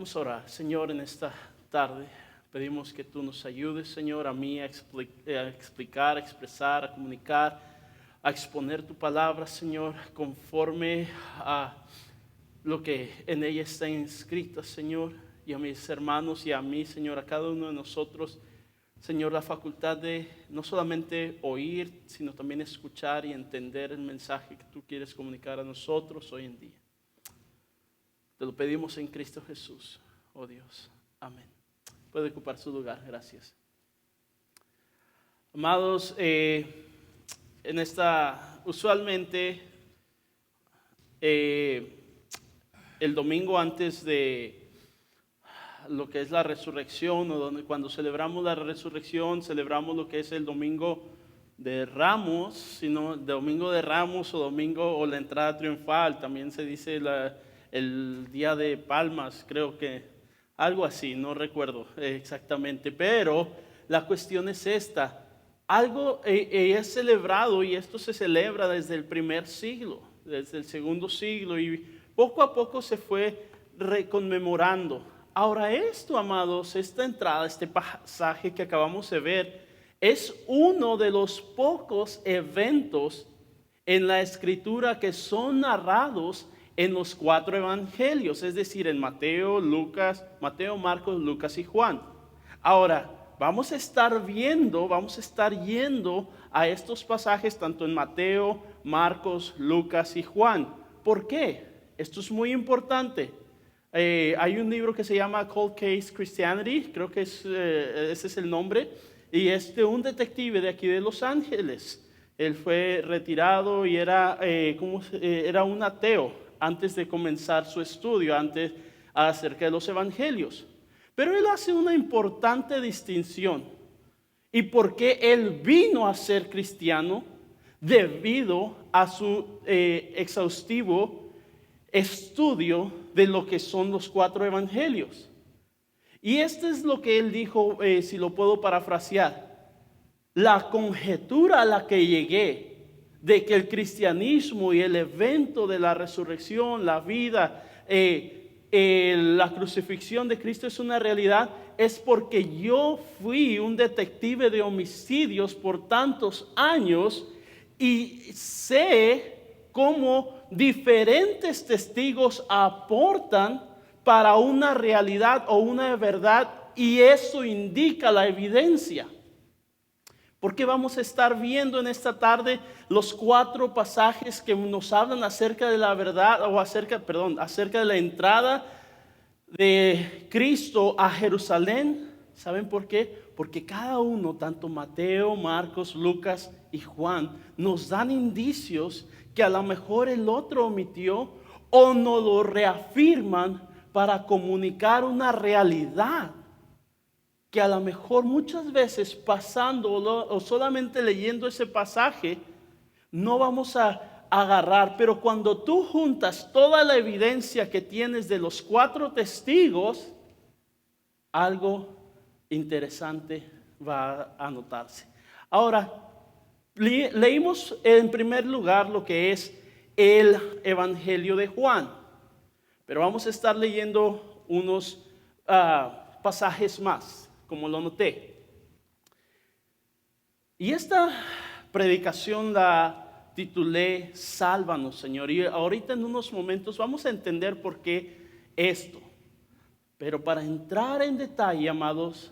Vamos a orar. Señor, en esta tarde pedimos que tú nos ayudes, Señor, a mí a explicar, a expresar, a comunicar, a exponer tu palabra, Señor, conforme a lo que en ella está inscrita, Señor, y a mis hermanos y a mí, Señor, a cada uno de nosotros, Señor, la facultad de no solamente oír, sino también escuchar y entender el mensaje que tú quieres comunicar a nosotros hoy en día. Te lo pedimos en Cristo Jesús, oh Dios. Amén. Puede ocupar su lugar, gracias. Amados, usualmente el domingo antes de lo que es la resurrección, o cuando celebramos la resurrección, celebramos lo que es el domingo de Ramos, sino domingo de Ramos o la entrada triunfal, también se dice el día de Palmas, creo que algo así, no recuerdo exactamente, pero la cuestión es esta: algo es celebrado, y esto se celebra desde el primer siglo, desde el segundo siglo, y poco a poco se fue reconmemorando. Ahora esto, amados, esta entrada, este pasaje que acabamos de ver, es uno de los pocos eventos en la Escritura que son narrados en los 4 evangelios, es decir, en Mateo, Marcos, Lucas y Juan. Ahora, vamos a estar yendo a estos pasajes tanto en Mateo, Marcos, Lucas y Juan. ¿Por qué? Esto es muy importante. Hay un libro que se llama Cold Case Christianity, creo que ese es el nombre, y es de un detective de aquí de Los Ángeles. Él fue retirado y era un ateo antes de comenzar su estudio, acerca de los evangelios. Pero él hace una importante distinción. ¿Y por qué él vino a ser cristiano? Debido a su exhaustivo estudio de lo que son los 4 evangelios. Y esto es lo que él dijo, si lo puedo parafrasear: la conjetura a la que llegué de que el cristianismo y el evento de la resurrección, la vida, la crucifixión de Cristo es una realidad, es porque yo fui un detective de homicidios por tantos años y sé cómo diferentes testigos aportan para una realidad o una verdad, y eso indica la evidencia. Porque vamos a estar viendo en esta tarde los 4 pasajes que nos hablan acerca de la verdad, acerca de la entrada de Cristo a Jerusalén. ¿Saben por qué? Porque cada uno, tanto Mateo, Marcos, Lucas y Juan, nos dan indicios que a lo mejor el otro omitió, o nos lo reafirman para comunicar una realidad que a lo mejor muchas veces pasándolo o solamente leyendo ese pasaje no vamos a agarrar. Pero cuando tú juntas toda la evidencia que tienes de los 4 testigos, algo interesante va a notarse. Ahora, leímos en primer lugar lo que es el Evangelio de Juan, pero vamos a estar leyendo unos pasajes más, como lo noté. Y esta predicación la titulé Sálvanos, Señor. Y ahorita en unos momentos vamos a entender por qué esto. Pero para entrar en detalle, amados,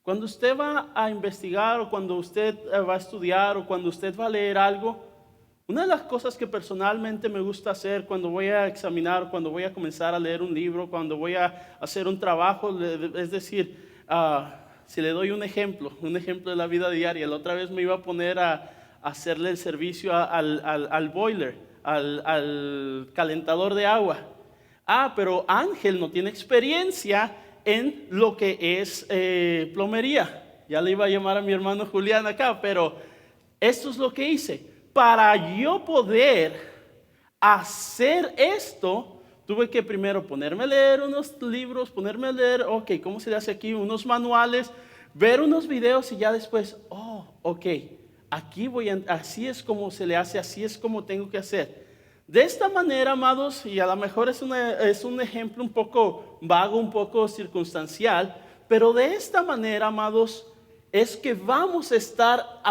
cuando usted va a investigar, o cuando usted va a estudiar, o cuando usted va a leer algo, una de las cosas que personalmente me gusta hacer cuando voy a examinar, cuando voy a comenzar a leer un libro, cuando voy a hacer un trabajo, es decir, si le doy un ejemplo de la vida diaria, la otra vez me iba a poner a hacerle el servicio al boiler, al calentador de agua. Pero Ángel no tiene experiencia en lo que es plomería. Ya le iba a llamar a mi hermano Julián acá, pero esto es lo que hice. Para yo poder hacer esto, tuve que primero ponerme a leer unos libros, ¿cómo se hace aquí? Unos manuales, ver unos videos, y ya después, así es como se le hace, así es como tengo que hacer. De esta manera, amados, y a lo mejor es un ejemplo un poco vago, un poco circunstancial, pero de esta manera, amados, es que vamos a estar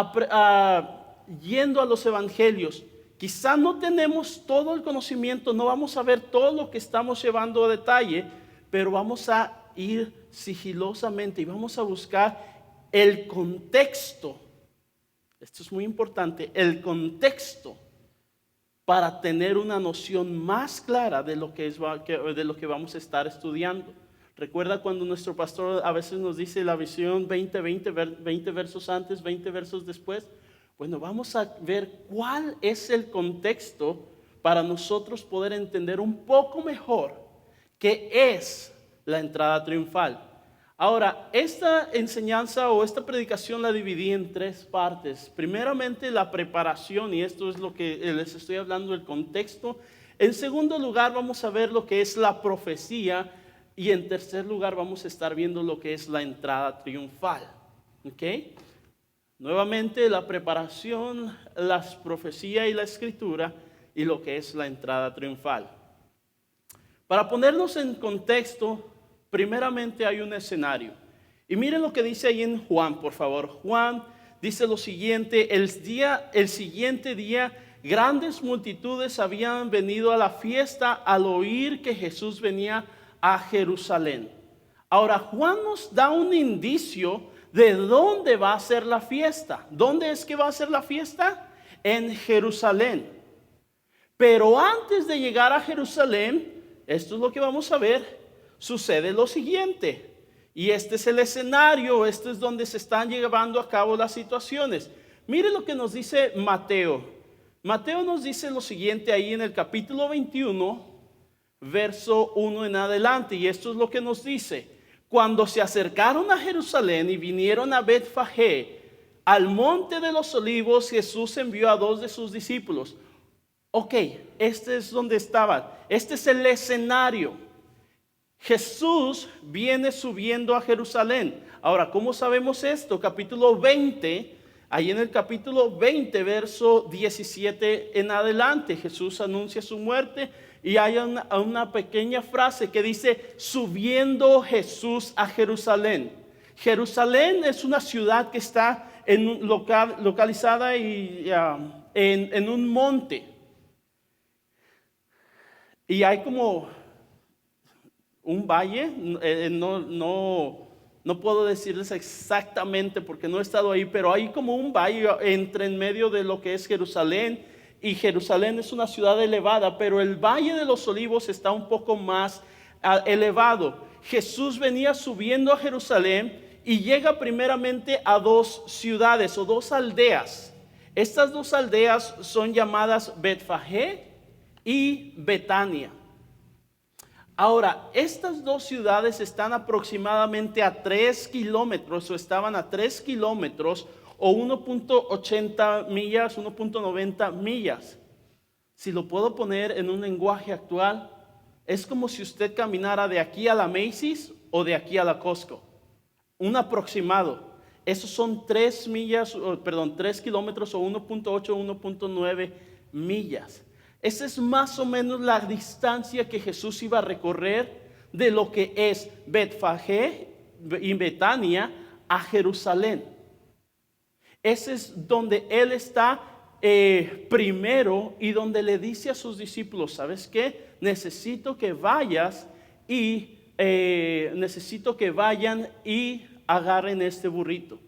yendo a los evangelios. Quizá no tenemos todo el conocimiento, no vamos a ver todo lo que estamos llevando a detalle, pero vamos a ir sigilosamente y vamos a buscar el contexto. Esto es muy importante, el contexto, para tener una noción más clara de lo que vamos a estar estudiando. Recuerda cuando nuestro pastor a veces nos dice la visión 20 versos antes, 20 versos después. Bueno, vamos a ver cuál es el contexto para nosotros poder entender un poco mejor qué es la entrada triunfal. Ahora, esta enseñanza o esta predicación la dividí en tres partes. Primeramente, la preparación, y esto es lo que les estoy hablando, el contexto. En segundo lugar, vamos a ver lo que es la profecía. Y en tercer lugar, vamos a estar viendo lo que es la entrada triunfal. ¿Ok? Nuevamente, la preparación, la profecía y la escritura, y lo que es la entrada triunfal. Para ponernos en contexto, primeramente hay un escenario. Y miren lo que dice ahí en Juan, por favor. Juan dice lo siguiente: el siguiente día, grandes multitudes habían venido a la fiesta al oír que Jesús venía a Jerusalén. Ahora, Juan nos da un indicio de dónde va a ser la fiesta. ¿Dónde es que va a ser la fiesta? En Jerusalén. Pero antes de llegar a Jerusalén, esto es lo que vamos a ver, sucede lo siguiente. Y este es el escenario, este es donde se están llevando a cabo las situaciones. Mire lo que nos dice Mateo. Mateo nos dice lo siguiente ahí en el capítulo 21, verso 1 en adelante. Y esto es lo que nos dice: cuando se acercaron a Jerusalén y vinieron a Betfagé, al monte de los olivos, Jesús envió a 2 de sus discípulos. Ok, este es donde estaban. Este es el escenario. Jesús viene subiendo a Jerusalén. Ahora, ¿cómo sabemos esto? Capítulo 20, ahí en el capítulo 20, verso 17 en adelante, Jesús anuncia su muerte y hay una pequeña frase que dice: subiendo Jesús a Jerusalén. Jerusalén es una ciudad que está localizada en un monte. Y hay como un valle, no puedo decirles exactamente porque no he estado ahí, pero hay como un valle en medio de lo que es Jerusalén, y Jerusalén es una ciudad elevada, pero el Valle de los Olivos está un poco más elevado. Jesús venía subiendo a Jerusalén y llega primeramente a 2 ciudades o 2 aldeas. Estas 2 aldeas son llamadas Betfagé y Betania. Ahora, estas 2 ciudades están aproximadamente a 3 kilómetros o estaban a 3 kilómetros o 1.80 millas, 1.90 millas. Si lo puedo poner en un lenguaje actual, es como si usted caminara de aquí a la Macy's o de aquí a la Costco. Un aproximado. Esos son 3 kilómetros o 1.8, 1.9 millas. Esa es más o menos la distancia que Jesús iba a recorrer de lo que es Betfagé y Betania a Jerusalén. Ese es donde Él está primero y donde le dice a sus discípulos: ¿sabes qué? Necesito que vayan y agarren este burrito.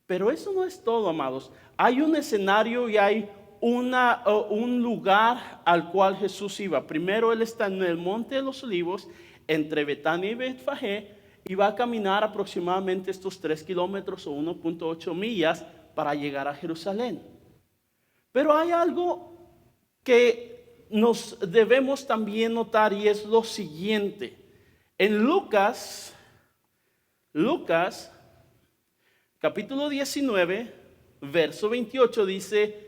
Pero eso no es todo, amados. Hay un escenario y hay un lugar al cual Jesús iba. Primero Él está en el monte de los olivos entre Betania y Betfagé y va a caminar aproximadamente estos 3 kilómetros o 1.8 millas para llegar a Jerusalén. Pero hay algo que nos debemos también notar, y es lo siguiente. En Lucas capítulo 19, verso 28 dice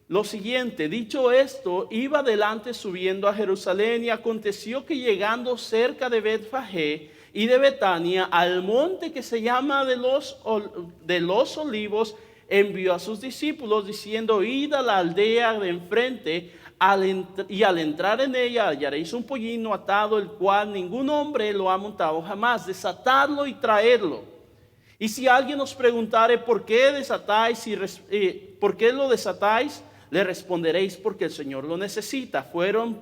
lo siguiente: dicho esto, iba adelante subiendo a Jerusalén, y aconteció que llegando cerca de Betfagé y de Betania, al monte que se llama de los olivos, envió a sus discípulos diciendo: id a la aldea de enfrente, al entrar en ella hallaréis un pollino atado, el cual ningún hombre lo ha montado jamás. Desatadlo y traedlo. Y si alguien os preguntare por qué por qué lo desatáis, le responderéis porque el Señor lo necesita. Fueron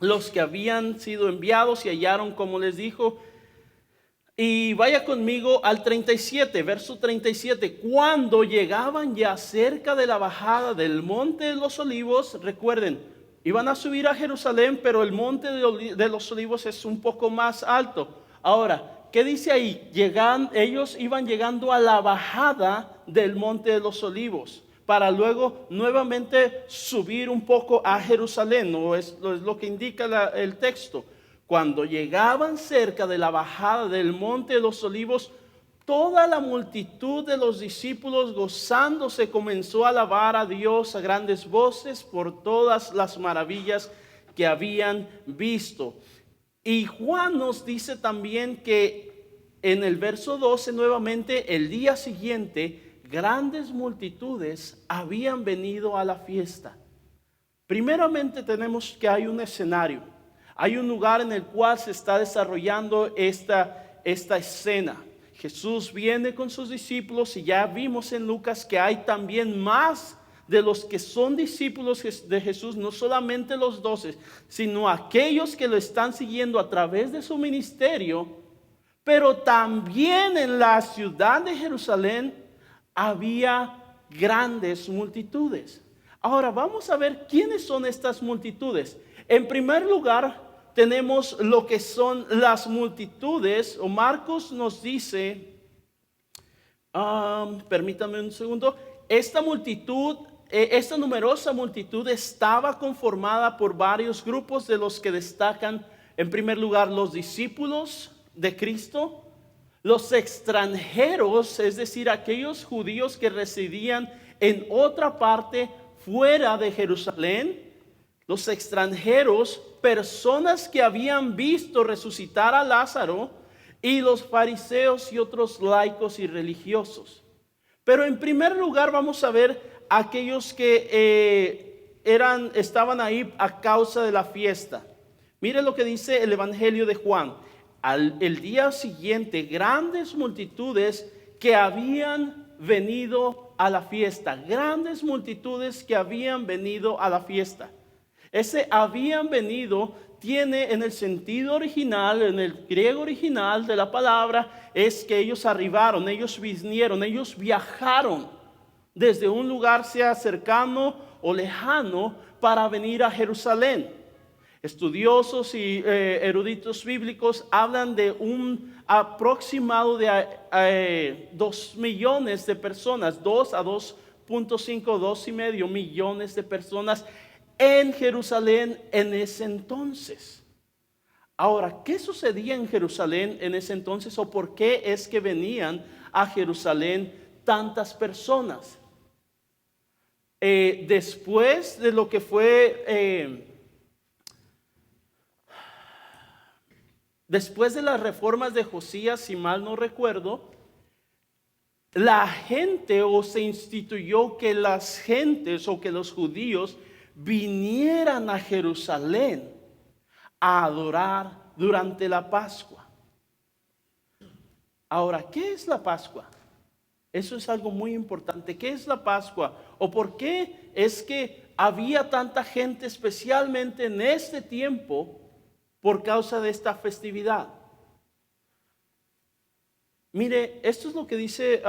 los que habían sido enviados y hallaron como les dijo. Y vaya conmigo al 37, verso 37. Cuando llegaban ya cerca de la bajada del monte de los olivos, recuerden, iban a subir a Jerusalén, pero el monte de los olivos es un poco más alto. Ahora, ¿qué dice ahí? Ellos iban llegando a la bajada del monte de los olivos, para luego nuevamente subir un poco a Jerusalén, no es lo que indica el texto. Cuando llegaban cerca de la bajada del monte de los olivos, toda la multitud de los discípulos gozándose comenzó a alabar a Dios a grandes voces por todas las maravillas que habían visto. Y Juan nos dice también que en el verso 12 nuevamente, el día siguiente, grandes multitudes habían venido a la fiesta. Primeramente tenemos que hay un escenario. Hay un lugar en el cual se está desarrollando esta escena. Jesús viene con sus discípulos y ya vimos en Lucas que hay también más de los que son discípulos de Jesús, no solamente los 12, sino aquellos que lo están siguiendo a través de su ministerio. Pero también en la ciudad de Jerusalén había grandes multitudes. Ahora vamos a ver quiénes son estas multitudes. En primer lugar, tenemos lo que son las multitudes, o Marcos nos dice, permítanme un segundo, esta numerosa multitud estaba conformada por varios grupos, de los que destacan en primer lugar los discípulos de Cristo, los extranjeros, es decir, aquellos judíos que residían en otra parte fuera de Jerusalén, los extranjeros, personas que habían visto resucitar a Lázaro, y los fariseos y otros laicos y religiosos. Pero en primer lugar vamos a ver aquellos que estaban ahí a causa de la fiesta. Mire lo que dice el Evangelio de Juan. El día siguiente, grandes multitudes que habían venido a la fiesta. Grandes multitudes que habían venido a la fiesta. Ese habían venido tiene en el sentido original, en el griego original de la palabra, es que ellos arribaron, ellos vinieron, ellos viajaron desde un lugar sea cercano o lejano para venir a Jerusalén. Estudiosos y eruditos bíblicos hablan de un aproximado de 2 millones de personas, 2 a 2.5, 2,5 millones de personas en Jerusalén en ese entonces. Ahora, ¿qué sucedía en Jerusalén en ese entonces, o por qué es que venían a Jerusalén tantas personas? Después de lo que fue, después de las reformas de Josías, si mal no recuerdo, la gente, o se instituyó que las gentes o que los judíos vinieran a Jerusalén a adorar durante la Pascua. Ahora, ¿qué es la Pascua? Eso es algo muy importante. ¿Qué es la Pascua? ¿O por qué es que había tanta gente, especialmente en este tiempo, por causa de esta festividad? Mire, esto es lo que dice,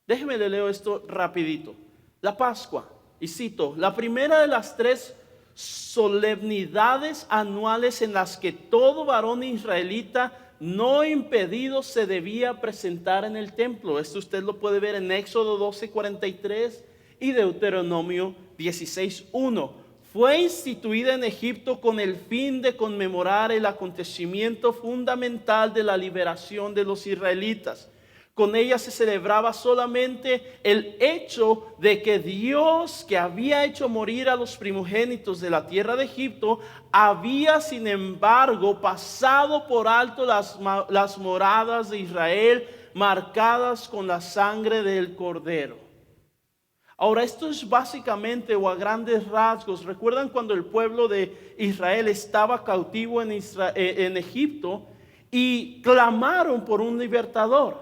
déjeme le leo esto rapidito. La Pascua, y cito, la primera de las 3 solemnidades anuales en las que todo varón israelita no impedido se debía presentar en el templo. Esto usted lo puede ver en Éxodo 12:43 y Deuteronomio 16:1. Fue instituida en Egipto con el fin de conmemorar el acontecimiento fundamental de la liberación de los israelitas. Con ella se celebraba solamente el hecho de que Dios, que había hecho morir a los primogénitos de la tierra de Egipto, había sin embargo pasado por alto las moradas de Israel, marcadas con la sangre del cordero. Ahora, esto es básicamente o a grandes rasgos. ¿Recuerdan cuando el pueblo de Israel estaba cautivo en Egipto y clamaron por un libertador?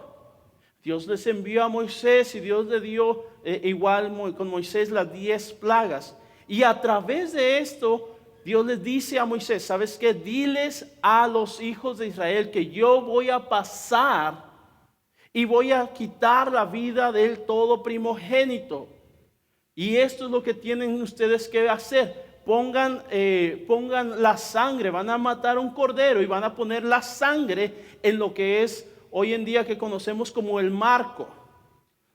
Dios les envió a Moisés y Dios le dio igual con Moisés las 10 plagas. Y a través de esto, Dios les dice a Moisés, ¿sabes qué? Diles a los hijos de Israel que yo voy a pasar y voy a quitar la vida del todo primogénito. Y esto es lo que tienen ustedes que hacer. Pongan la sangre, van a matar un cordero y van a poner la sangre en lo que es hoy en día que conocemos como el marco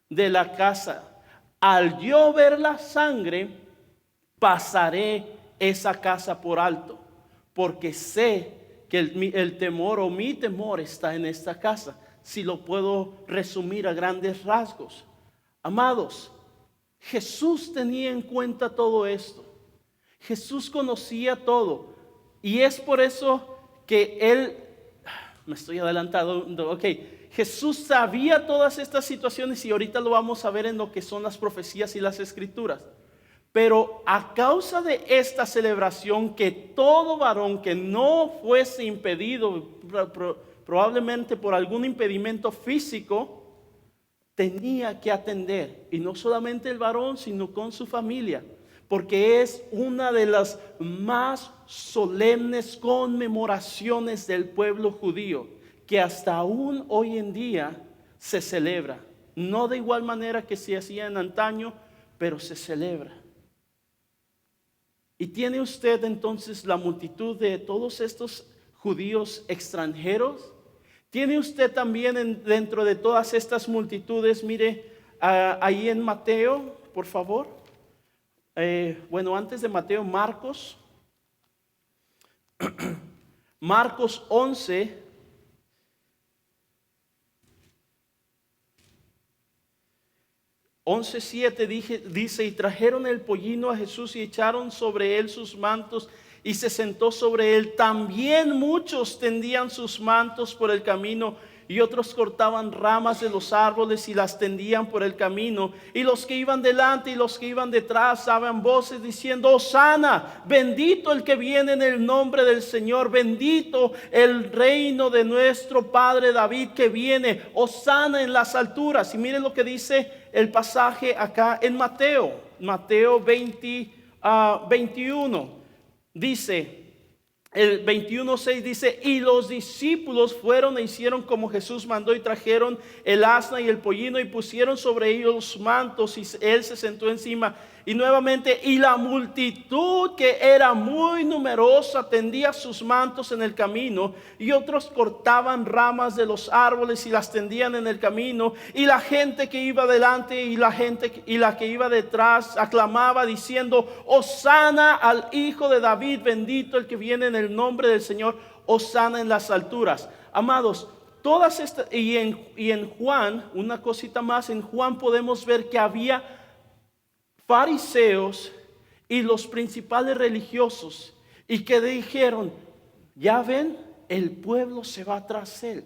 de la casa. Al yo ver la sangre, pasaré esa casa por alto, porque sé que el temor o mi temor está en esta casa. Si lo puedo resumir a grandes rasgos. Amados, Jesús tenía en cuenta todo esto. Jesús conocía todo. Y es por eso que Él, me estoy adelantando, ok. Jesús sabía todas estas situaciones y ahorita lo vamos a ver en lo que son las profecías y las escrituras. Pero a causa de esta celebración, que todo varón que no fuese impedido, probablemente por algún impedimento físico, tenía que atender, y no solamente el varón, sino con su familia, porque es una de las más solemnes conmemoraciones del pueblo judío, que hasta aún hoy en día se celebra, no de igual manera que se hacía en antaño, pero se celebra. Y tiene usted entonces la multitud de todos estos judíos extranjeros. Tiene usted también dentro de todas estas multitudes, mire, ahí en Mateo, por favor. Bueno, antes de Mateo, Marcos. Marcos 11. Once 7 dice, y trajeron el pollino a Jesús y echaron sobre él sus mantos y se sentó sobre él. También muchos tendían sus mantos por el camino y otros cortaban ramas de los árboles y las tendían por el camino. Y los que iban delante y los que iban detrás daban voces diciendo, Hosana, bendito el que viene en el nombre del Señor, bendito el reino de nuestro Padre David que viene, Hosana en las alturas. Y miren lo que dice el pasaje acá en Mateo 21. Dice, el 21:6 dice, y los discípulos fueron e hicieron como Jesús mandó y trajeron el asna y el pollino y pusieron sobre ellos los mantos y él se sentó encima. Y nuevamente, y la multitud que era muy numerosa tendía sus mantos en el camino y otros cortaban ramas de los árboles y las tendían en el camino. Y la gente que iba delante y la que iba detrás aclamaba diciendo, Hosana al Hijo de David, bendito el que viene en el nombre del Señor, Hosana en las alturas. Amados, todas estas, y en Juan, una cosita más, en Juan podemos ver que había fariseos y los principales religiosos, y que dijeron, ya ven, el pueblo se va tras él.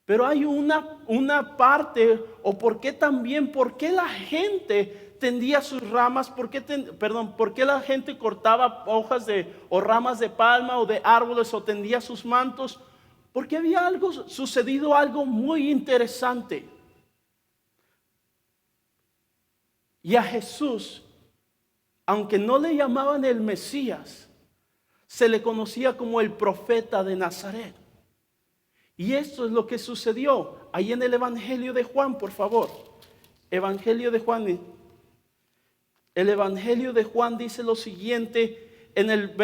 Pero hay una parte, o por qué la gente tendía sus ramas, por qué la gente cortaba hojas o ramas de palma o de árboles o tendía sus mantos, porque había sucedido algo muy interesante. Y a Jesús, aunque no le llamaban el Mesías, se le conocía como el profeta de Nazaret. Y esto es lo que sucedió ahí en el Evangelio de Juan, por favor. Evangelio de Juan. El Evangelio de Juan dice lo siguiente, en el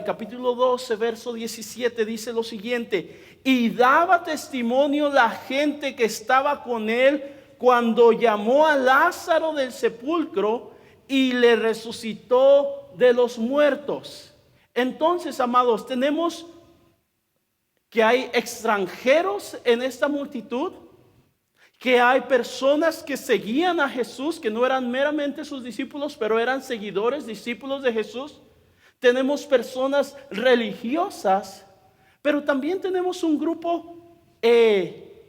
capítulo 12, verso 17, dice lo siguiente, y daba testimonio la gente que estaba con él cuando llamó a Lázaro del sepulcro y le resucitó de los muertos. Entonces, amados, tenemos que hay extranjeros en esta multitud, que hay personas que seguían a Jesús, que no eran meramente sus discípulos, pero eran seguidores, discípulos de Jesús. Tenemos personas religiosas, pero también tenemos un grupo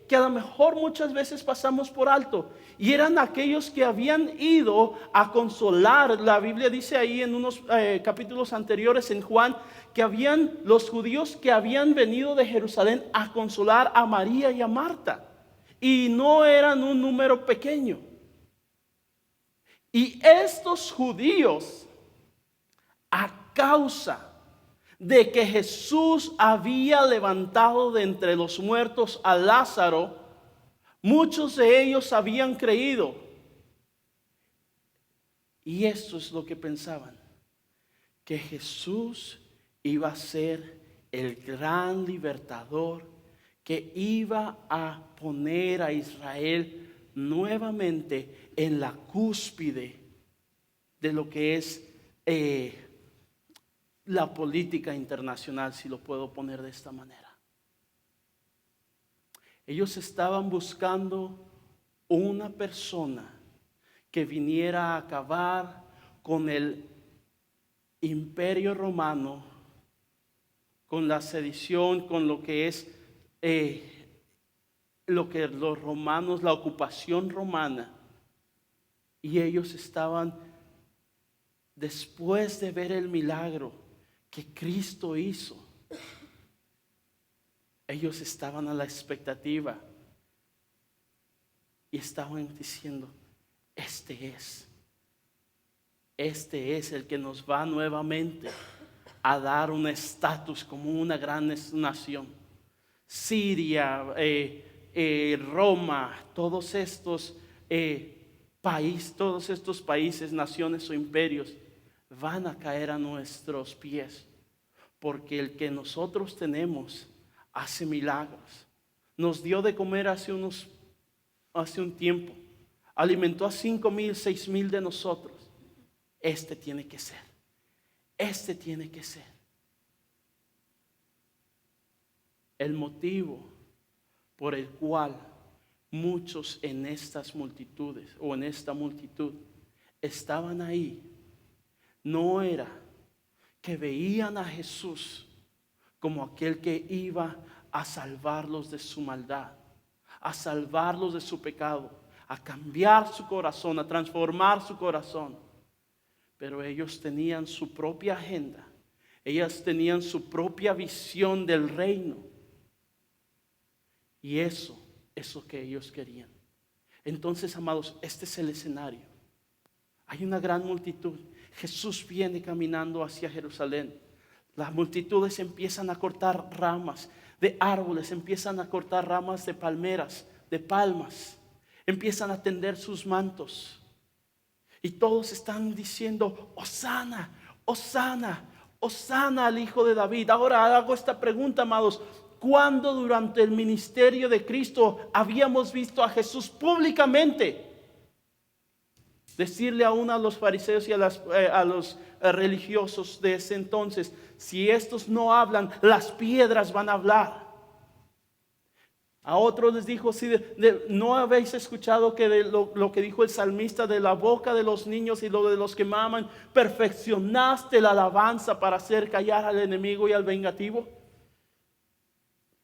que a lo mejor muchas veces pasamos por alto. Y eran aquellos que habían ido a consolar. La Biblia dice ahí en unos capítulos anteriores en Juan, que habían los judíos que habían venido de Jerusalén a consolar a María y a Marta. Y no eran un número pequeño. Y estos judíos, a causa de que Jesús había levantado de entre los muertos a Lázaro, muchos de ellos habían creído. Y esto es lo que pensaban, que Jesús iba a ser el gran libertador, que iba a poner a Israel nuevamente en la cúspide de lo que es la política internacional, si lo puedo poner de esta manera. Ellos estaban buscando una persona que viniera a acabar con el imperio romano, con la sedición, con lo que es lo que los romanos, la ocupación romana. Y ellos estaban, después de ver el milagro que Cristo hizo, ellos estaban a la expectativa y estaban diciendo, este es el que nos va nuevamente a dar un estatus como una gran nación. Siria, Roma, todos estos países, naciones o imperios van a caer a nuestros pies, porque el que nosotros tenemos hace milagros. Nos dio de comer hace un tiempo, alimentó a 5,000, 6,000 de nosotros. Este tiene que ser. El motivo por el cual muchos en estas multitudes o en esta multitud estaban ahí, no era que veían a Jesús como aquel que iba a salvarlos de su maldad, a salvarlos de su pecado, a cambiar su corazón, a transformar su corazón. Pero ellos tenían su propia agenda, ellas tenían su propia visión del reino. Y eso es lo que ellos querían. Entonces, amados, este es el escenario. Hay una gran multitud. Jesús viene caminando hacia Jerusalén. Las multitudes empiezan a cortar ramas de árboles, empiezan a cortar ramas de palmeras, de palmas. Empiezan a tender sus mantos. Y todos están diciendo, Hosana, Hosana, Hosana al Hijo de David. Ahora hago esta pregunta, amados. ¿Cuándo durante el ministerio de Cristo habíamos visto a Jesús públicamente decirle a uno de los fariseos y a los religiosos de ese entonces, si estos no hablan, las piedras van a hablar? A otros les dijo, ¿no habéis escuchado que lo que dijo el salmista, de la boca de los niños y lo de los que maman, perfeccionaste la alabanza para hacer callar al enemigo y al vengativo?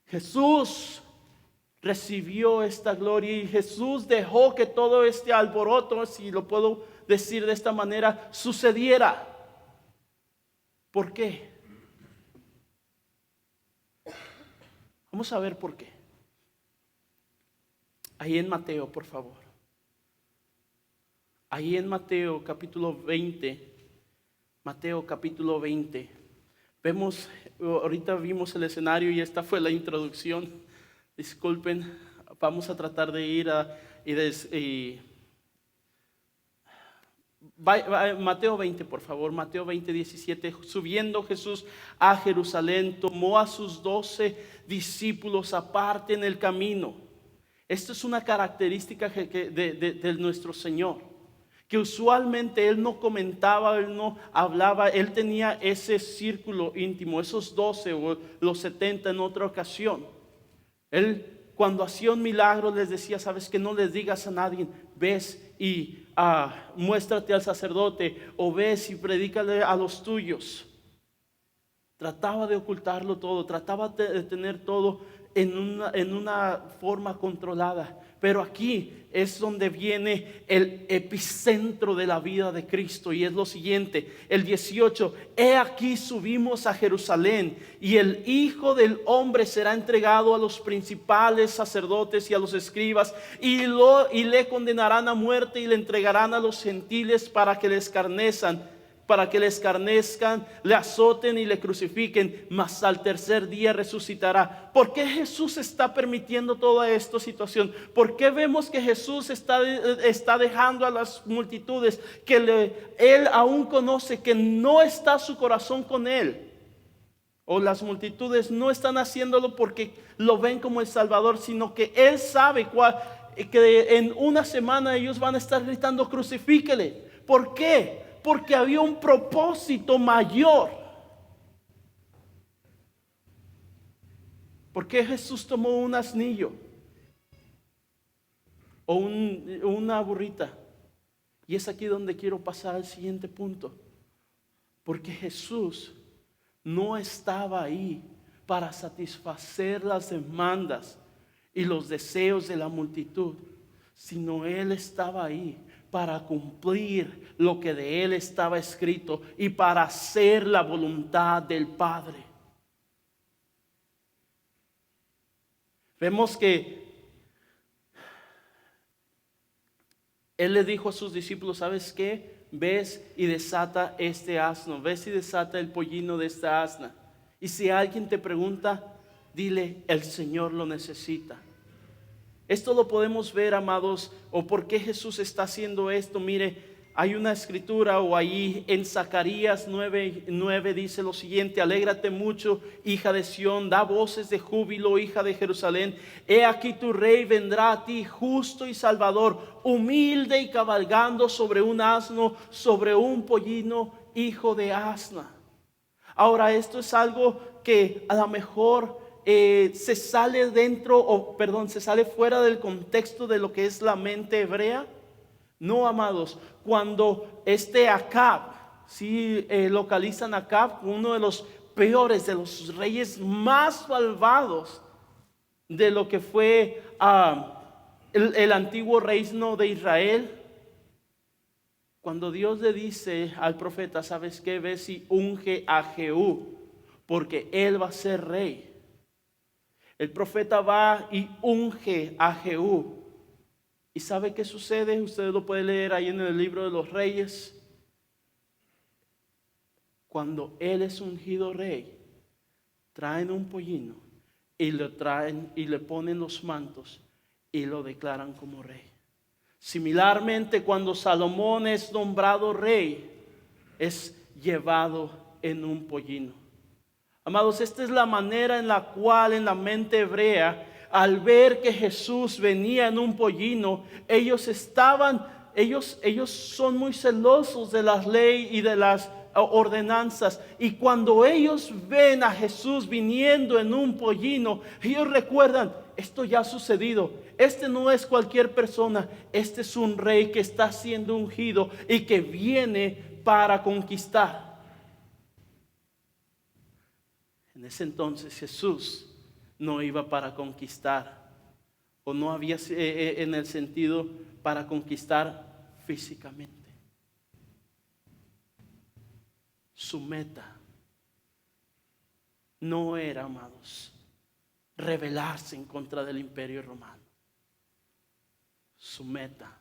Jesús recibió esta gloria y Jesús dejó que todo este alboroto, si lo puedo decir de esta manera, sucediera. ¿Por qué? Vamos a ver por qué. Ahí en Mateo, por favor. Ahí en Mateo capítulo 20. Mateo capítulo 20. Ahorita vimos el escenario y esta fue la introducción. Disculpen, vamos a tratar de ir Mateo 20, por favor. Mateo 20, 17. Subiendo Jesús a Jerusalén, tomó a sus 12 discípulos aparte en el camino. Esta es una característica de nuestro Señor, que usualmente Él no comentaba, Él no hablaba, Él tenía ese círculo íntimo, esos 12 o los 70 en otra ocasión. Él, cuando hacía un milagro, les decía, sabes que no les digas a nadie, ves y muéstrate al sacerdote, o ves y predícale a los tuyos. Trataba de ocultarlo todo, trataba de tener todo en una forma controlada. Pero aquí es donde viene el epicentro de la vida de Cristo, y es lo siguiente, el 18: he aquí subimos a Jerusalén, y el Hijo del Hombre será entregado a los principales sacerdotes y a los escribas, y le condenarán a muerte y le entregarán a los gentiles para que le escarnezcan, le azoten y le crucifiquen, mas al tercer día resucitará. ¿Por qué Jesús está permitiendo toda esta situación? ¿Por qué vemos que Jesús está dejando a las multitudes que Él aún conoce, que no está su corazón con Él? O las multitudes no están haciéndolo porque lo ven como el Salvador, sino que Él sabe que en una semana ellos van a estar gritando: crucifíquele. ¿Por qué? Porque había un propósito mayor. ¿Por qué Jesús tomó un asnillo o una burrita? Y es aquí donde quiero pasar al siguiente punto. Porque Jesús no estaba ahí para satisfacer las demandas y los deseos de la multitud, sino Él estaba ahí para cumplir lo que de Él estaba escrito y para hacer la voluntad del Padre. Vemos que Él le dijo a sus discípulos: ¿sabes qué? Ves y desata este asno, ves y desata el pollino de esta asna. Y si alguien te pregunta, dile: el Señor lo necesita. Esto lo podemos ver, amados, o por qué Jesús está haciendo esto. Mire, hay una escritura, o ahí en Zacarías 9:9 dice lo siguiente: alégrate mucho, hija de Sión, da voces de júbilo, hija de Jerusalén. He aquí tu rey vendrá a ti, justo y salvador, humilde y cabalgando sobre un asno, sobre un pollino, hijo de asna. Ahora, esto es algo que a lo mejor se sale fuera del contexto de lo que es la mente hebrea. No, amados, cuando Acab, localizan a Acab, uno de los peores, de los reyes más malvados de lo que fue el antiguo reino de Israel. Cuando Dios le dice al profeta: ¿sabes qué? Ve y unge a Jehú, porque él va a ser rey. El profeta va y unge a Jehú. ¿Y sabe qué sucede? Usted lo puede leer ahí en el libro de los Reyes. Cuando él es ungido rey, traen un pollino y le ponen los mantos y lo declaran como rey. Similarmente, cuando Salomón es nombrado rey, es llevado en un pollino. Amados, esta es la manera en la cual en la mente hebrea, al ver que Jesús venía en un pollino, ellos son muy celosos de las leyes y de las ordenanzas. Y cuando ellos ven a Jesús viniendo en un pollino, ellos recuerdan: esto ya ha sucedido. Este no es cualquier persona, este es un rey que está siendo ungido y que viene para conquistar. En ese entonces Jesús no iba para conquistar, o no había en el sentido para conquistar físicamente. Su meta no era, amados, rebelarse en contra del imperio romano. Su meta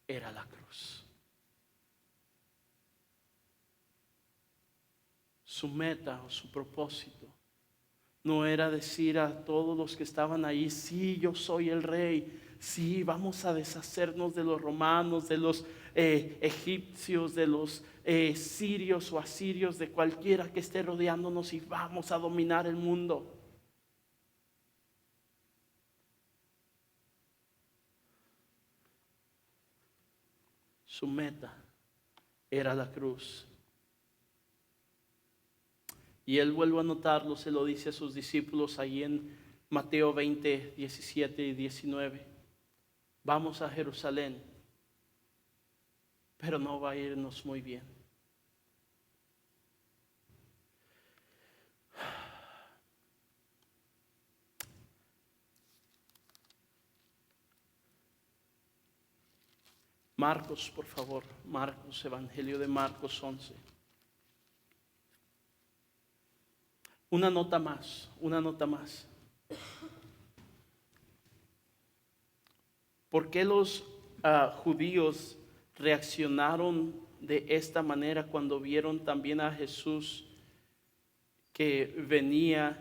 era la cruz. Su meta o su propósito no era decir a todos los que estaban ahí: sí, yo soy el rey, sí, vamos a deshacernos de los romanos, de los egipcios, de los sirios o asirios, de cualquiera que esté rodeándonos, y vamos a dominar el mundo. Su meta era la cruz. Y él, vuelvo a notarlo, se lo dice a sus discípulos ahí en Mateo 20, 17 y 19. Vamos a Jerusalén, pero no va a irnos muy bien. Marcos, por favor. Marcos, Evangelio de Marcos 11. Una nota más. ¿Por qué los judíos reaccionaron de esta manera cuando vieron también a Jesús que venía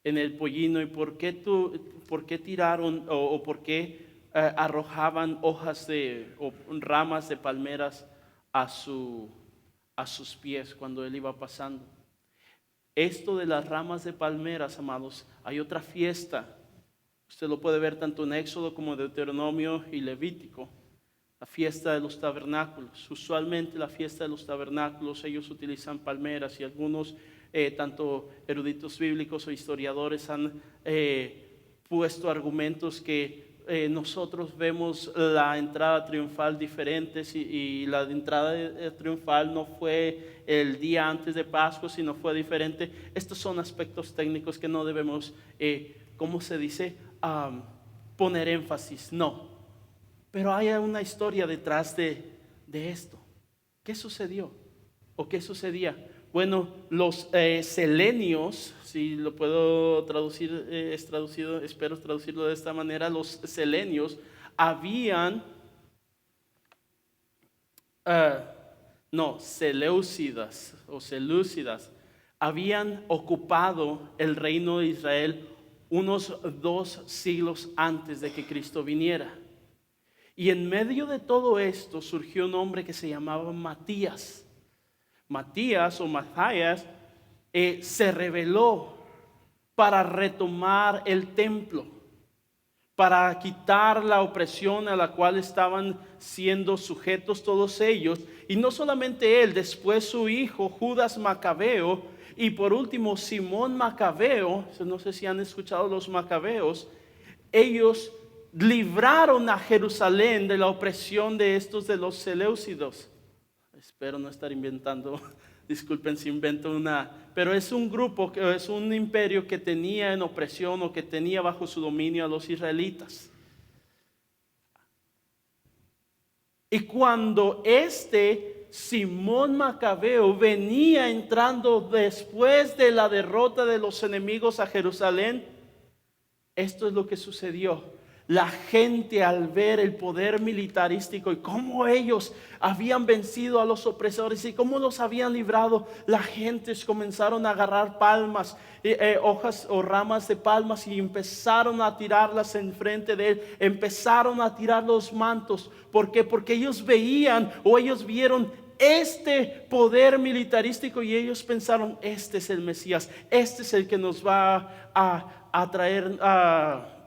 en el pollino? ¿Y por qué tiraron o por qué arrojaban hojas o ramas de palmeras a sus pies cuando él iba pasando? Esto de las ramas de palmeras, amados, hay otra fiesta. Usted lo puede ver tanto en Éxodo como en Deuteronomio y Levítico. La fiesta de los tabernáculos. Usualmente la fiesta de los tabernáculos ellos utilizan palmeras, y algunos tanto eruditos bíblicos o historiadores han puesto argumentos que nosotros vemos la entrada triunfal diferente, y la entrada triunfal no fue el día antes de Pascua, sino fue diferente. Estos son aspectos técnicos que no debemos, ¿cómo se dice? Poner énfasis, no. Pero hay una historia detrás de esto. ¿Qué sucedió? ¿O qué sucedía? Bueno, los selenios, si lo puedo traducir, es traducido, espero traducirlo de esta manera, los selenios habían, seleucidas o selúcidas, habían ocupado el reino de Israel unos 2 siglos antes de que Cristo viniera. Y en medio de todo esto surgió un hombre que se llamaba Matías. Matías o Matías se rebeló para retomar el templo, para quitar la opresión a la cual estaban siendo sujetos todos ellos. Y no solamente él, después su hijo Judas Macabeo, y por último Simón Macabeo. No sé si han escuchado los Macabeos. Ellos libraron a Jerusalén de la opresión de los seleucidos. Espero no estar inventando, disculpen si invento pero es un grupo, es un imperio que tenía en opresión o que tenía bajo su dominio a los israelitas. Y cuando Simón Macabeo venía entrando después de la derrota de los enemigos a Jerusalén, esto es lo que sucedió. La gente, al ver el poder militarístico y cómo ellos habían vencido a los opresores y cómo los habían librado, la gente comenzaron a agarrar palmas, hojas o ramas de palmas, y empezaron a tirarlas enfrente de él. Empezaron a tirar los mantos. ¿Por qué? Porque ellos veían o ellos vieron este poder militarístico y ellos pensaron: este es el Mesías, este es el que nos va a traer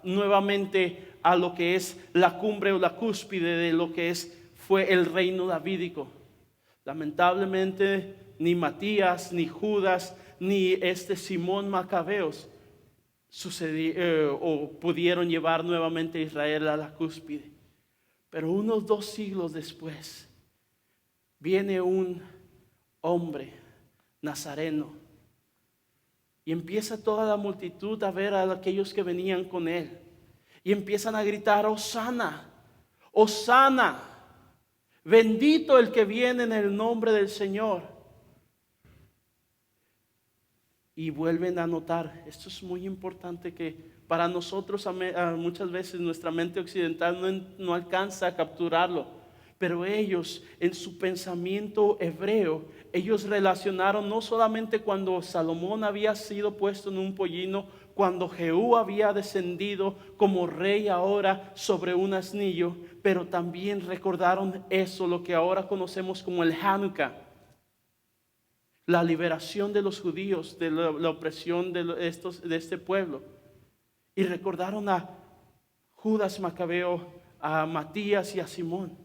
nuevamente a lo que es la cumbre o la cúspide de lo que fue el reino davídico. Lamentablemente ni Matías, ni Judas, ni Simón Macabeos pudieron llevar nuevamente a Israel a la cúspide. Pero unos 2 siglos después viene un hombre nazareno y empieza toda la multitud a ver a aquellos que venían con él. Y empiezan a gritar: Hosana, Hosana, bendito el que viene en el nombre del Señor. Y vuelven a notar, esto es muy importante, que para nosotros muchas veces nuestra mente occidental no alcanza a capturarlo. Pero ellos, en su pensamiento hebreo, ellos relacionaron no solamente cuando Salomón había sido puesto en un pollino, cuando Jehú había descendido como rey ahora sobre un asnillo, pero también recordaron eso, lo que ahora conocemos como el Hanukkah, la liberación de los judíos de la opresión de este pueblo. Y recordaron a Judas Macabeo, a Matías y a Simón.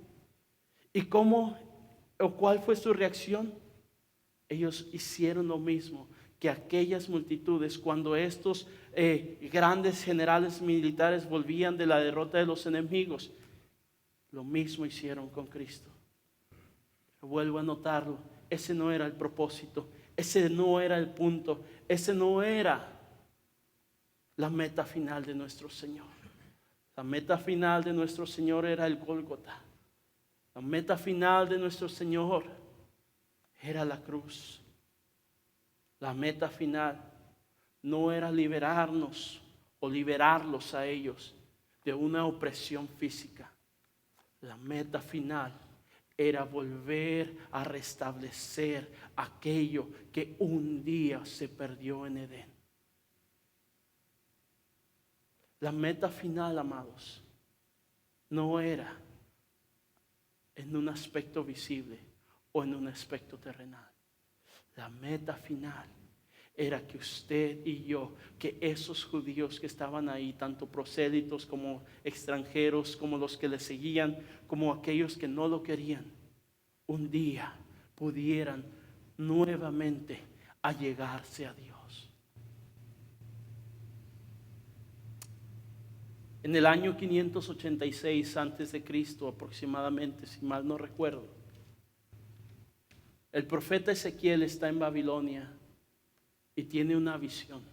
¿Y cuál fue su reacción? Ellos hicieron lo mismo que aquellas multitudes cuando estos grandes generales militares volvían de la derrota de los enemigos. Lo mismo hicieron con Cristo. Vuelvo a notarlo, ese no era el propósito, ese no era el punto, ese no era la meta final de nuestro Señor. La meta final de nuestro Señor era el Gólgota. La meta final de nuestro Señor era la cruz. La meta final no era liberarnos o liberarlos a ellos de una opresión física. La meta final era volver a restablecer aquello que un día se perdió en Edén. La meta final, amados, no era en un aspecto visible o en un aspecto terrenal. La meta final era que usted y yo, que esos judíos que estaban ahí, tanto prosélitos como extranjeros, como los que le seguían, como aquellos que no lo querían, un día pudieran nuevamente allegarse a Dios. En el año 586 antes de Cristo aproximadamente, si mal no recuerdo, el profeta Ezequiel está en Babilonia y tiene una visión.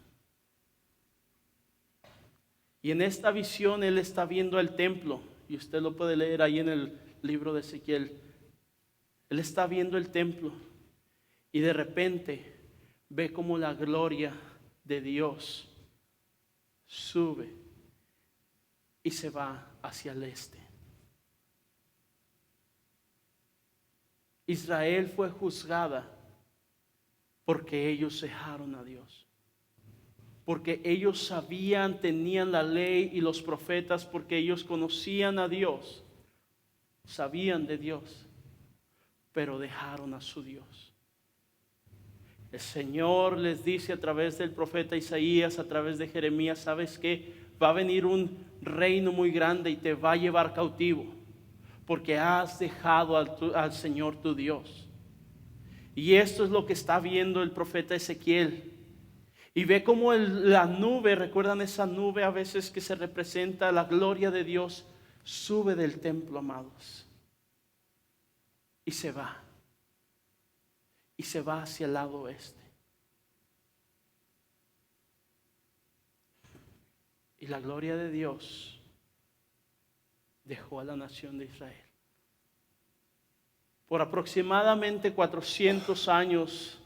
Y en esta visión él está viendo el templo, y usted lo puede leer ahí en el libro de Ezequiel. Él está viendo el templo y de repente ve como la gloria de Dios sube y se va hacia el este. Israel fue juzgada porque ellos dejaron a Dios. Porque ellos sabían, tenían la ley y los profetas, porque ellos conocían a Dios, sabían de Dios, pero dejaron a su Dios. El Señor les dice a través del profeta Isaías, a través de Jeremías: ¿sabes qué? Va a venir un reino muy grande y te va a llevar cautivo, porque has dejado al Señor tu Dios. Y esto es lo que está viendo el profeta Ezequiel. Y ve como la nube, ¿recuerdan esa nube a veces que se representa la gloria de Dios? Sube del templo, amados, y se va. Y se va hacia el lado oeste. Y la gloria de Dios dejó a la nación de Israel. Por aproximadamente 400 años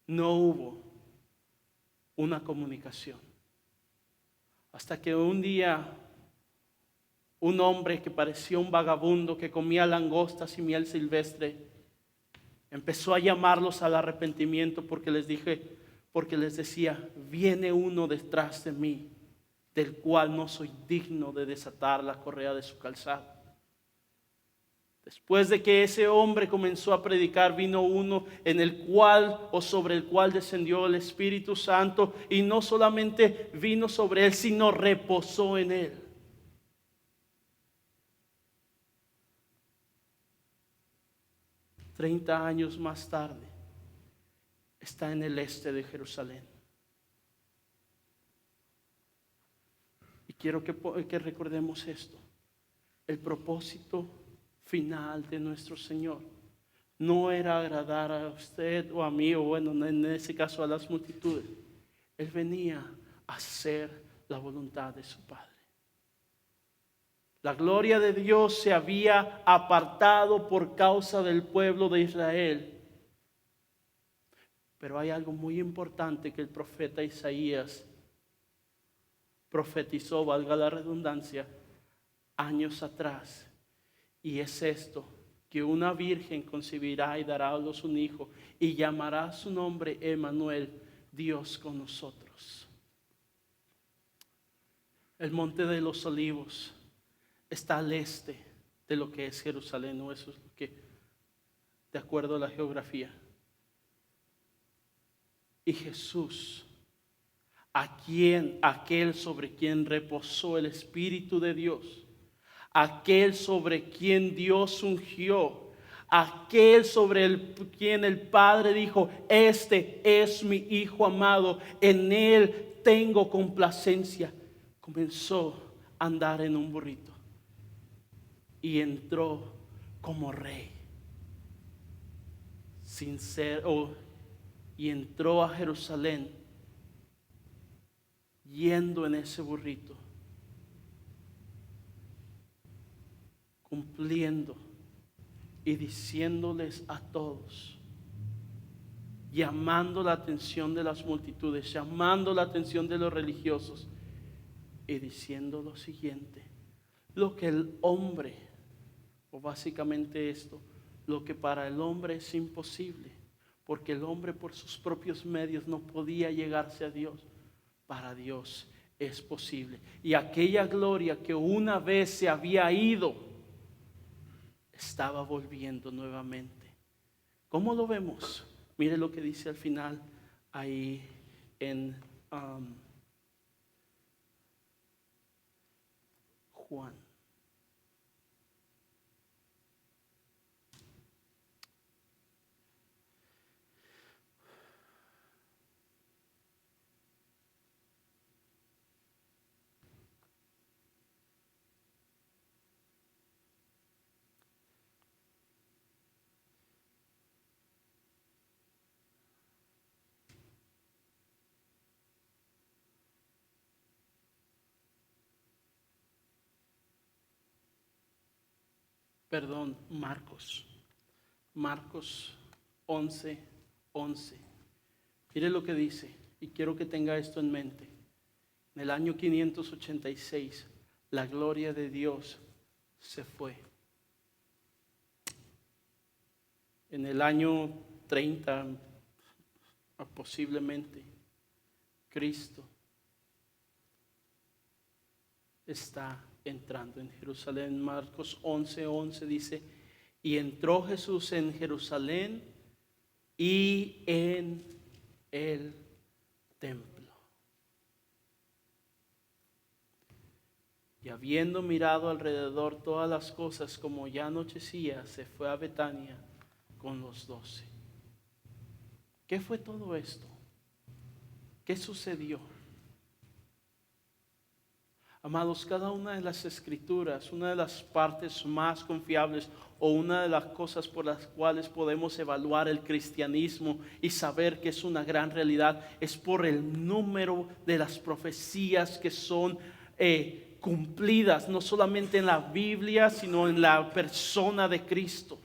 no hubo una comunicación. Hasta que un día un hombre que parecía un vagabundo, que comía langostas y miel silvestre, empezó a llamarlos al arrepentimiento porque les decía: viene uno detrás de mí, del cual no soy digno de desatar la correa de su calzado. Después de que ese hombre comenzó a predicar, vino uno en el cual o sobre el cual descendió el Espíritu Santo, y no solamente vino sobre él, sino reposó en él. Treinta años más tarde está en el este de Jerusalén. Y quiero que recordemos esto: el propósito final de nuestro Señor no era agradar a usted o a mí, o bueno, en ese caso a las multitudes. Él venía a hacer la voluntad de su Padre. La gloria de Dios se había apartado por causa del pueblo de Israel. Pero hay algo muy importante que el profeta Isaías profetizó, valga la redundancia, años atrás. Y es esto: que una virgen concebirá y dará a luz un hijo, y llamará su nombre Emmanuel, Dios con nosotros. El monte de los Olivos está al este de lo que es Jerusalén, o eso es lo que, de acuerdo a la geografía. Y Jesús, aquel sobre quien reposó el Espíritu de Dios, aquel sobre quien Dios ungió, aquel sobre quien el Padre dijo: este es mi Hijo amado, en él tengo complacencia, comenzó a andar en un burrito y entró como rey, y entró a Jerusalén yendo en ese burrito cumpliendo y diciéndoles a todos, llamando la atención de las multitudes, llamando la atención de los religiosos y diciendo lo siguiente: lo que el hombre, o básicamente esto, lo que para el hombre es imposible, porque el hombre por sus propios medios no podía llegarse a Dios, para Dios es posible. Y aquella gloria que una vez se había ido, estaba volviendo nuevamente. ¿Cómo lo vemos? Mire lo que dice al final ahí en Juan. Perdón, Marcos 11:11. Mire lo que dice, y quiero que tenga esto en mente. En el año 586, la gloria de Dios se fue. En el año 30, posiblemente, Cristo está entrando en Jerusalén. Marcos 11:11 dice: y entró Jesús en Jerusalén y en el templo. Y habiendo mirado alrededor todas las cosas, como ya anochecía, se fue a Betania con los 12. ¿Qué fue todo esto? ¿Qué sucedió? Amados, cada una de las escrituras, una de las partes más confiables o una de las cosas por las cuales podemos evaluar el cristianismo y saber que es una gran realidad, es por el número de las profecías que son cumplidas, no solamente en la Biblia, sino en la persona de Cristo.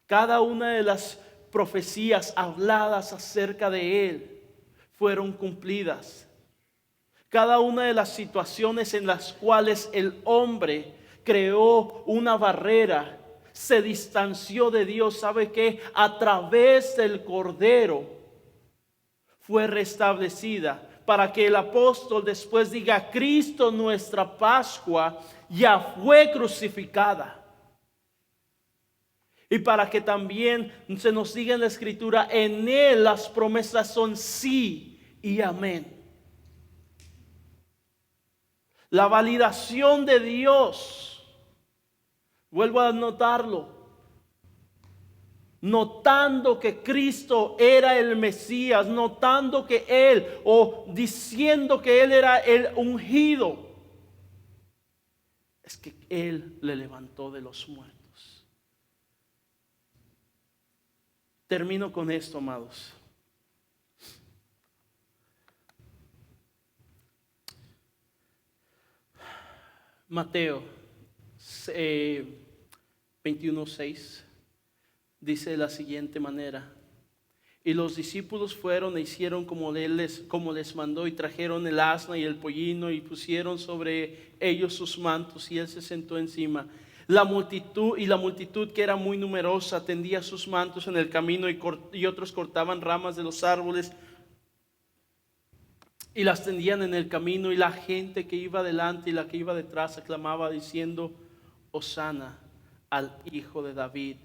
Cada una de las profecías habladas acerca de Él fueron cumplidas. Cada una de las situaciones en las cuales el hombre creó una barrera, se distanció de Dios, ¿sabe qué? A través del Cordero fue restablecida, para que el apóstol después diga: Cristo, nuestra Pascua, ya fue crucificada. Y para que también se nos diga en la Escritura: en Él las promesas son sí y amén. La validación de Dios, vuelvo a notarlo, notando que Cristo era el Mesías, notando que Él, o diciendo que Él era el ungido, es que Él le levantó de los muertos. Termino con esto, amados. Mateo 21:6 dice de la siguiente manera: y los discípulos fueron e hicieron como les mandó, y trajeron el asna y el pollino y pusieron sobre ellos sus mantos, y él se sentó encima. La multitud que era muy numerosa tendía sus mantos en el camino, y otros cortaban ramas de los árboles y las tendían en el camino, y la gente que iba delante y la que iba detrás aclamaba diciendo: Hosana al Hijo de David,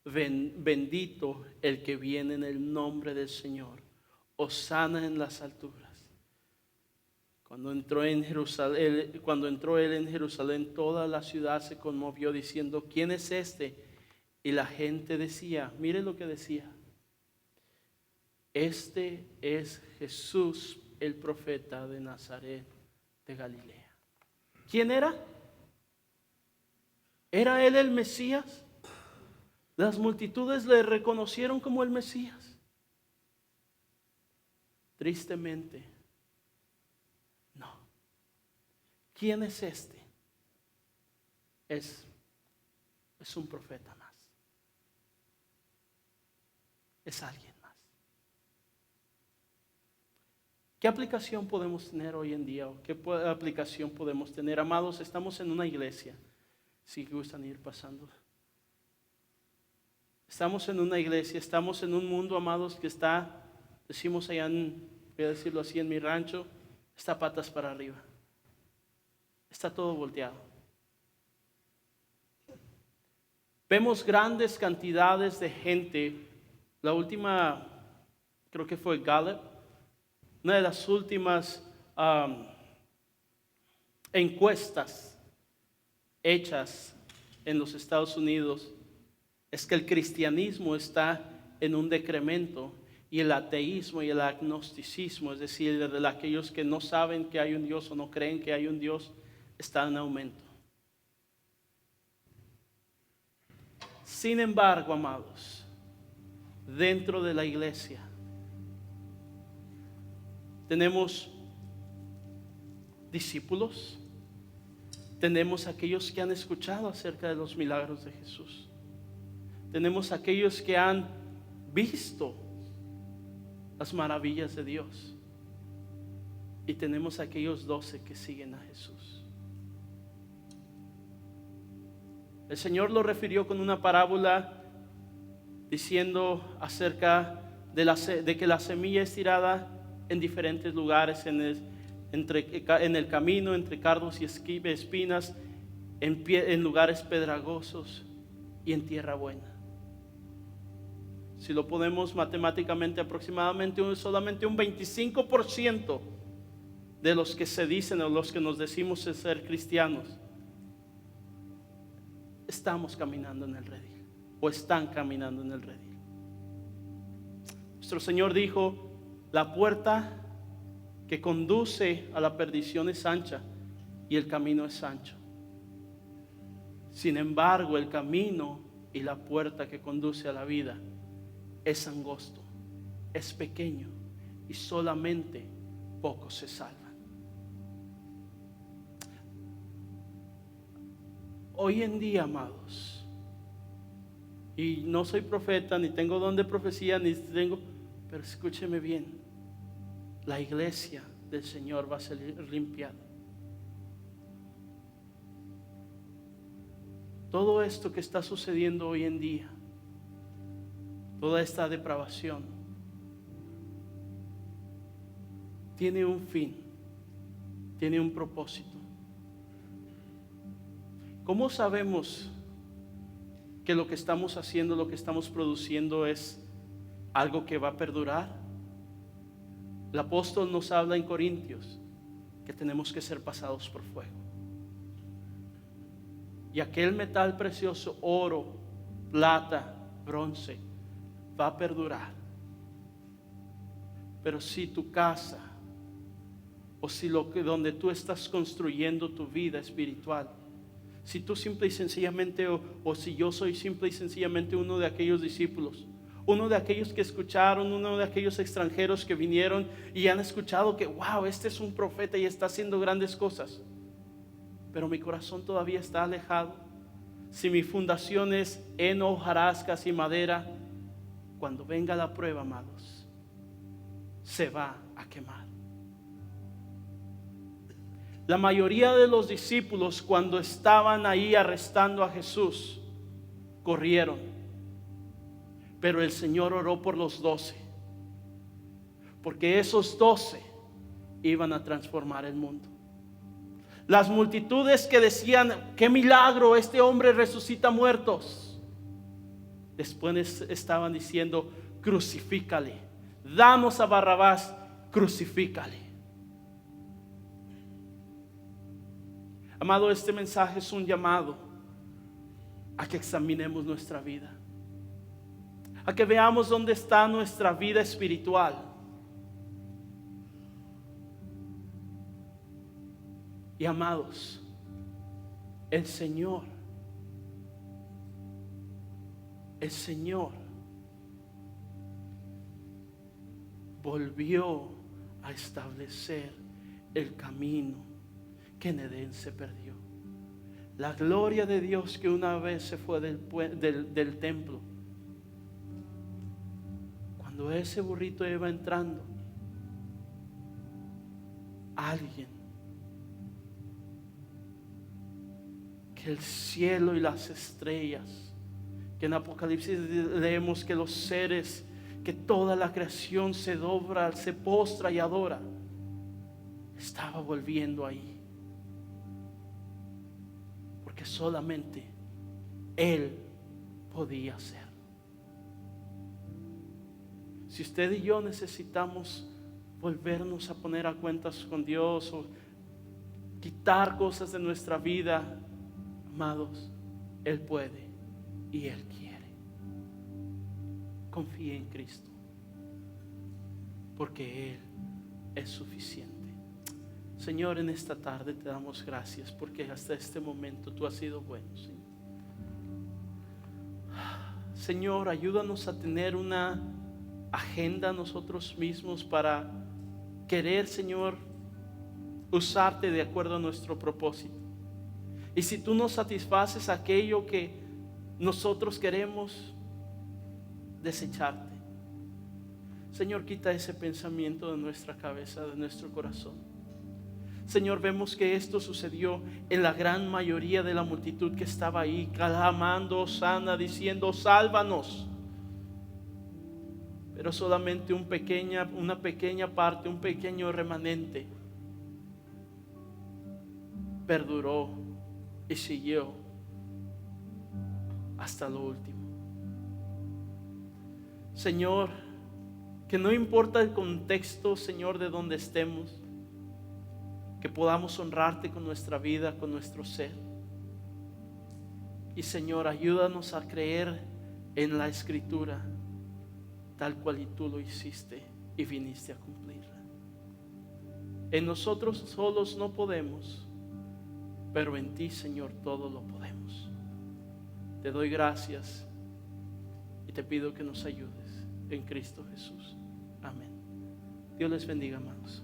bendito el que viene en el nombre del Señor, Hosana en las alturas. Cuando entró él en Jerusalén, toda la ciudad se conmovió diciendo: ¿quién es este? Y la gente decía, mire lo que decía: este es Jesús, el profeta de Nazaret de Galilea. ¿Quién era? ¿Era él el Mesías? Las multitudes le reconocieron como el Mesías. Tristemente, no. ¿Quién es este? Es es un profeta más. Es alguien más. ¿Qué aplicación podemos tener hoy en día? ¿O qué aplicación podemos tener? Amados, estamos en una iglesia. Si gustan ir pasando. Estamos en una iglesia, estamos en un mundo, amados, que está, decimos allá voy a decirlo así, en mi rancho, está patas para arriba. Está todo volteado. Vemos grandes cantidades de gente. La última, creo que fue Gallup, una de las últimas encuestas hechas en los Estados Unidos es que el cristianismo está en un decremento y el ateísmo y el agnosticismo, es decir, de aquellos que no saben que hay un Dios o no creen que hay un Dios, está en aumento. Sin embargo, amados, dentro de la iglesia tenemos discípulos, tenemos aquellos que han escuchado acerca de los milagros de Jesús, tenemos aquellos que han visto las maravillas de Dios y tenemos aquellos 12 que siguen a Jesús. El Señor lo refirió con una parábola diciendo acerca de que la semilla es tirada en diferentes lugares, en el camino, entre cardos y espinas, en lugares pedregosos y en tierra buena. Si lo podemos matemáticamente, aproximadamente solamente un 25% de los que se dicen o los que nos decimos ser cristianos estamos caminando en el redil o están caminando en el redil. Nuestro Señor dijo: la puerta que conduce a la perdición es ancha y el camino es ancho. Sin embargo, el camino y la puerta que conduce a la vida es angosto, es pequeño y solamente pocos se salvan. Hoy en día, amados, y no soy profeta, ni tengo don de profecía, pero escúcheme bien, la iglesia del Señor va a ser limpiada. Todo esto que está sucediendo hoy en día, toda esta depravación, tiene un fin, tiene un propósito. ¿Cómo sabemos que lo que estamos haciendo, lo que estamos produciendo es algo que va a perdurar? El apóstol nos habla en Corintios que tenemos que ser pasados por fuego. Y aquel metal precioso, oro, plata, bronce, va a perdurar. Pero si tu casa o si donde tú estás construyendo tu vida espiritual, si tú simple y sencillamente o si yo soy simple y sencillamente uno de aquellos discípulos, uno de aquellos que escucharon, uno de aquellos extranjeros que vinieron y han escuchado que wow, este es un profeta y está haciendo grandes cosas, pero mi corazón todavía está alejado, si mi fundación es en hojarascas y madera, cuando venga la prueba, amados, se va a quemar. La mayoría de los discípulos, cuando estaban ahí arrestando a Jesús, corrieron. Pero el Señor oró por los 12, porque esos 12 iban a transformar el mundo. Las multitudes que decían: qué milagro, este hombre resucita muertos, después estaban diciendo: crucifícale, danos a Barrabás, crucifícale. Amado, este mensaje es un llamado a que examinemos nuestra vida, a que veamos dónde está nuestra vida espiritual. Y amados, el Señor volvió a establecer el camino que en Edén se perdió. La gloria de Dios que una vez se fue del templo. Cuando ese burrito iba entrando, alguien que el cielo y las estrellas, que en Apocalipsis leemos que los seres, que toda la creación se dobra, se postra y adora, estaba volviendo ahí. Porque solamente Él podía hacer. Si usted y yo necesitamos volvernos a poner a cuentas con Dios o quitar cosas de nuestra vida, amados, Él puede y Él quiere. Confíe en Cristo, porque Él es suficiente. Señor, en esta tarde te damos gracias porque hasta este momento tú has sido bueno, Señor. Señor, ayúdanos a tener una agenda nosotros mismos para querer, Señor, usarte de acuerdo a nuestro propósito. Y si tú nos satisfaces aquello que nosotros queremos, desecharte. Señor, quita ese pensamiento de nuestra cabeza, de nuestro corazón. Señor, vemos que esto sucedió en la gran mayoría de la multitud que estaba ahí, clamando, Hosana, diciendo, sálvanos. Pero solamente una pequeña parte, un pequeño remanente perduró y siguió hasta lo último. Señor, que no importa el contexto, Señor, de donde estemos, que podamos honrarte con nuestra vida, con nuestro ser. Y Señor, ayúdanos a creer en la Escritura tal cual y tú lo hiciste y viniste a cumplirla. En nosotros solos no podemos, pero en ti, Señor, todo lo podemos. Te doy gracias y te pido que nos ayudes en Cristo Jesús. Amén. Dios les bendiga, hermanos.